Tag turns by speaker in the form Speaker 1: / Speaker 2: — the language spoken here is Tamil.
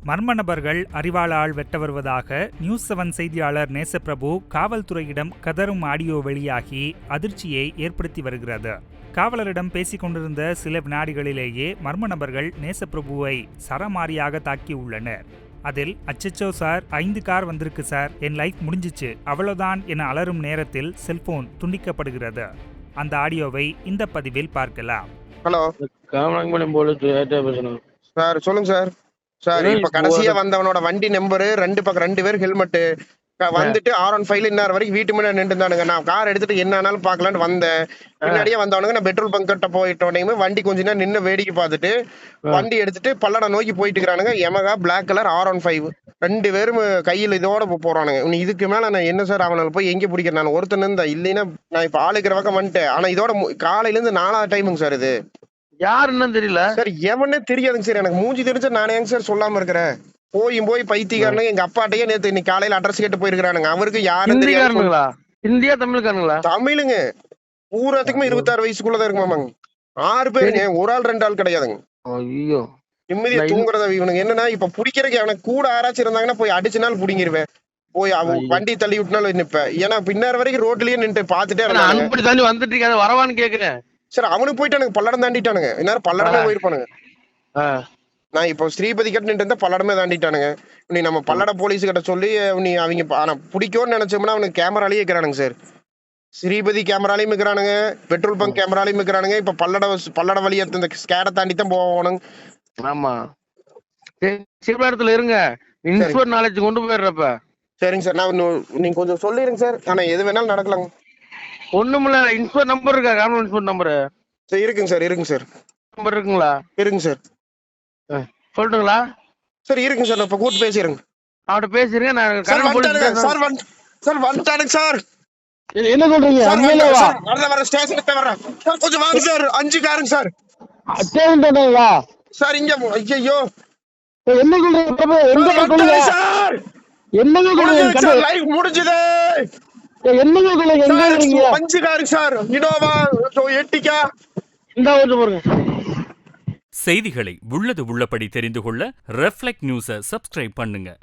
Speaker 1: மர்ம நபர்கள் அறிவாளால் வெட்ட வருவதாக நியூஸ் 7 செய்தியாளர் நேசப்பிரபு காவல்துறையிடம் கதரும் ஆடியோ வெளியாகி அதிர்ச்சியை ஏற்படுத்தி வருகிறது. காவலரிடம் பேசிக் கொண்டிருந்த சில வினாடிகளிலேயே மர்ம நபர்கள் நேசப்பிரபுவை சரமாரியாக தாக்கியுள்ளனர். அதில் அச்சச்சோ சார், 5 கார் வந்திருக்கு சார், என் லைஃப் முடிஞ்சிச்சு, அவ்வளவுதான் என அலறும் நேரத்தில் செல்போன் துண்டிக்கப்படுகிறது. அந்த ஆடியோவை இந்த பதிவில் பார்க்கலாம்.
Speaker 2: ஹலோ சார், சொல்லுங்க சார். சார், இப்ப கடைசியா வந்தவனோட வண்டி நம்பரு 2 பேர் ஹெல்மெட் வந்துட்டு R15 இன்னார் வரைக்கும் வீட்டு முன்னாடி நின்று இருந்தானுங்க. நான் கார் எடுத்துட்டு என்ன ஆனாலும் பாக்கலான்னு வந்தேன். பின்னாடியே வந்தவனுங்க நான் பெட்ரோல் பங்க் கிட்ட போயிட்டோன்னே வண்டி கொஞ்ச நேரம் நின்று வேடிக்கை பார்த்துட்டு வண்டி எடுத்துட்டு பல்லடம் நோக்கி போயிட்டு இருக்கிறானுங்க. எமகா பிளாக் கலர் R15 2 பேரும் கையில் இதோட போறானுங்க. இதுக்கு மேல நான் என்ன சார் அவனால போய் எங்க பிடிக்கிறேன்? நான் ஒருத்தன் இருந்தா இல்லைன்னா நான் இப்ப ஆளுக்கிற பக்கம் வந்துட்டேன். ஆனா இதோட காலையில இருந்து 4வது டைமுங்க சார். இது யாருன்னு தெரியல சார், எவனே தெரியாதுங்க சார். எனக்கு மூஞ்சி தெரிஞ்சா நானே சார் சொல்லாம இருக்கிறேன். போய் பைத்தியக்காரனுங்க எங்க அப்பாட்டையே நேத்து இன்னைக்கு காலையில அட்ரஸ் கேட்டு போயிருக்கானுங்க. அவருக்கு யாரும் தெரியாதுங்களா?
Speaker 3: இந்தியா தமிழ்காரங்களா?
Speaker 2: தமிழுங்க. பூராத்துக்குமே 26 வயசுக்குள்ளதான் இருக்குமாமாங்க. 6 பேருங்க, ஒரு ஆள் 2 ஆள் கிடையாதுங்க.
Speaker 3: ஐயோ,
Speaker 2: நிம்மதியா தூங்குறத. இவனுக்கு என்னன்னா இப்ப பிடிக்கிறதுக்கு அவனுக்கு கூட ஆராய்ச்சி இருந்தாங்கன்னா போய் அடிச்சுனாலும் பிடிங்கிருவேன். போய் அவன் வண்டி தள்ளி விட்டுனாலும் நிப்பேன். ஏன்னா பின்னார் வரைக்கும் ரோட்லயே நின்று பாத்துட்டே
Speaker 3: இருந்தாங்க. வந்துட்டு வரவான்னு கேக்குறேன்
Speaker 2: சார். அவனுக்கு போயிட்டானுங்க, பல்லடம் தாண்டிட்டானுங்க. இந்நேரம் பல்லடமே போயிருப்பானுங்க. நான் இப்போ ஸ்ரீபதி கிட்ட நின்று இருந்தா பல்லடமே தாண்டிட்டானுங்க. நீ நம்ம பல்லட போலீஸ் கிட்ட சொல்லி நீ அவங்க பிடிக்கும்னு நினைச்சோம்னா அவனுக்கு கேமராலேயே இருக்கிறானுங்க சார். ஸ்ரீபதி கேமராலையும் இருக்கிறானுங்க, பெட்ரோல் பங்க் கேமராலையும் இருக்கிறானுங்க. இப்ப பல்லட வழியா இந்த ஸ்கேடை தாண்டி தான் போகணும்.
Speaker 3: ஆமா, சிவபுரத்துல இருங்க, இன்ஸ்போர்ட் நாலேஜ் கொண்டு போயிடுறப்ப.
Speaker 2: சரிங்க சார், நான் நீங்க கொஞ்சம் சொல்லிருங்க சார். ஆனா எது வேணாலும் நடக்கலாங்க.
Speaker 3: ஒண்ணுமில்ல, இன்ஸ்போர்ட் நம்பர் இருக்கா? கார்மெண்ட் இன்ஸ்போர்ட் நம்பர்
Speaker 2: இருக்குங்க சார். இருக்குங்க சார்.
Speaker 3: நம்பர் இருக்குங்களா?
Speaker 2: இருக்குங்க சார்.
Speaker 3: சொல்லட்டுங்களா?
Speaker 2: சார் இருக்குங்க சார். இப்ப கூட்டு பேசிடுங்க.
Speaker 3: அவட்ட பேசிருங்க. நான்
Speaker 2: சார் வந்துட்டானுங்க சார்.
Speaker 3: என்ன சொல்றீங்க?
Speaker 2: வர ஸ்டேஷனுக்கு வரேன் சார். கொஞ்சம் வாங்க சார். 5 காருங்க சார். சார் இங்க ஐயோ
Speaker 3: என்ன சொல்றீங்க
Speaker 2: சார்?
Speaker 3: என்ன
Speaker 2: லைஃப் முடிஞ்சது.
Speaker 3: என்னங்க
Speaker 2: 5 காருங்க சார். Innova, Ertiga.
Speaker 3: இந்த பாருங்க.
Speaker 4: செய்திகளை உள்ளது உள்ளபடி தெரிந்து கொள்ள ரெஃப்ளெக்ட் நியூஸை சப்ஸ்கிரைப் பண்ணுங்க.